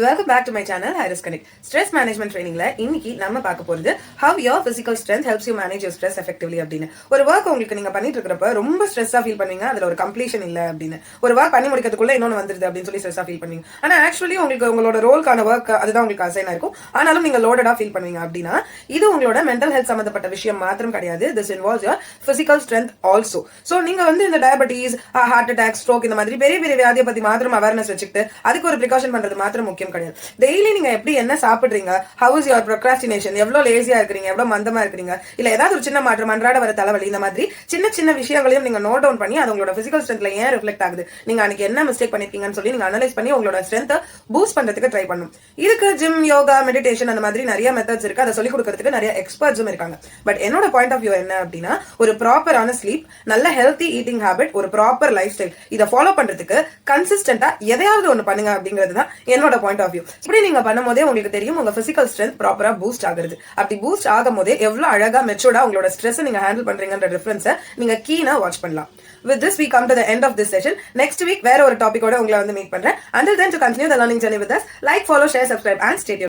Welcome back to my channel, Iris Connect. Stress management training la இன்னைக்கு நம்ம பார்க்க போறது how your physical strength helps you manage your stress effectively அப்படினு. ஒரு work உங்களுக்கு நீங்க பண்ணிட்டு இருக்கறப்ப ரொம்ப ஸ்ட்ரெஸ்ஸா ஃபீல் பண்ணுவீங்க. அதுல ஒரு கம்ப்ளீஷன் இல்ல அப்படினு. ஒரு work பண்ணி முடிக்கிறதுக்குள்ள இன்னொன்னு வந்துருது அப்படினு சொல்லி ஸ்ட்ரெஸ்ஸா ஃபீல் பண்ணுவீங்க. ஆனா ஆக்சுவலி உங்களுக்கு உங்களோட ரோல்கான work அதுதான் உங்களுக்கு அசைன் ஆயிருக்கும். ஆனாலும் நீங்க லோடடா ஃபீல் பண்ணுவீங்க அப்படினா இது உங்களோட மென்டல் ஹெல்த் சம்பந்தப்பட்ட விஷயம் மாத்திரம் கிடையாது. This involves your physical strength also. So நீங்க வந்து இந்த டயபெட்டிஸ், ஹார்ட் அட்டாக், ஸ்ட்ரோக் இந்த மாதிரி பெரிய பெரிய வியாதியை பத்தி மாத்திரம் அவேர்னஸ் வச்சுக்கிட்டு அதுக்கு ஒரு பிரிகாஷன் பண்றது மாத்திரம் முக்கியம் கிடையாது. டெய்லி நீங்க எப்படி என்ன சாப்பிடுறீங்க, ஹவ் இஸ் யுவர் ப்ரோக்ராஸ்டினேஷன், எவ்வளவு லேசியா இருக்கீங்க, எவ்வளவு மந்தமா இருக்கீங்க, இல்ல ஏதாவது ஒரு சின்ன மாற்றம், அன்றாட வர தலைவலி, இந்த மாதிரி சின்ன சின்ன விஷயங்களையும் நீங்க நோட் டவுன் பண்ணி அது உங்களோட பிசிக்கல் ஸ்ட்ரென்த்ல ஏன் ரிஃப்ளெக்ட் ஆகுது, நீங்க அன்னைக்கு என்ன மிஸ்டேக் பண்ணிருக்கீங்கன்னு சொல்லி நீங்க அனலைஸ் பண்ணி உங்களோட ஸ்ட்ரென்த்தை பூஸ்ட் பண்றதுக்கு ட்ரை பண்ணும். இதுக்கு ஜிம், யோகா, மெடிடேஷன் அந்த மாதிரி நிறைய மெத்தட்ஸ் இருக்கு. அதை சொல்லிக் கொடுக்கறதுக்கு நிறைய எக்ஸ்பர்ட்ஸும் இருக்காங்க. பட் என்னோட பாயிண்ட் ஆஃப் வியூ என்ன அப்படின்னா, ஒரு ப்ராப்பரான ஸ்லீப், நல்ல ஹெல்த்தி ஈட்டிங் ஹேபிட், ஒரு ப்ராப்பர் லைஃப் ஸ்டைல், இதை ஃபாலோ பண்றதுக்கு கன்சிஸ்டன்டா எதையாவது ஒண்ணு பண்ணுங்க அப்படிங்கிறது தான் என்னோட பாயிண்ட் ஆஃப் வியூ. இப்படி நீங்க பண்ணும்போதே உங்களுக்கு தெரியும் உங்க பிசிக்கல் ஸ்ட்ரென்த் ப்ராப்பரா பூஸ்ட் ஆகுது. அப்படி பூஸ்ட் ஆகும் போதே எவ்வளவு அழகா மெச்சூர்டா உங்களோட ஸ்ட்ரெஸ் நீங்க ஹேண்டில் பண்றீங்கன்ற டிஃபரன்ஸை நீங்க கீனா வாட்ச் பண்ணலாம். With this we come to the end of this session. Next week வேற ஒரு டாபிக்கோட உங்களை வந்து மீட் பண்றேன். Until then, to continue the learning journey with us, like, follow, share, subscribe and stay tuned.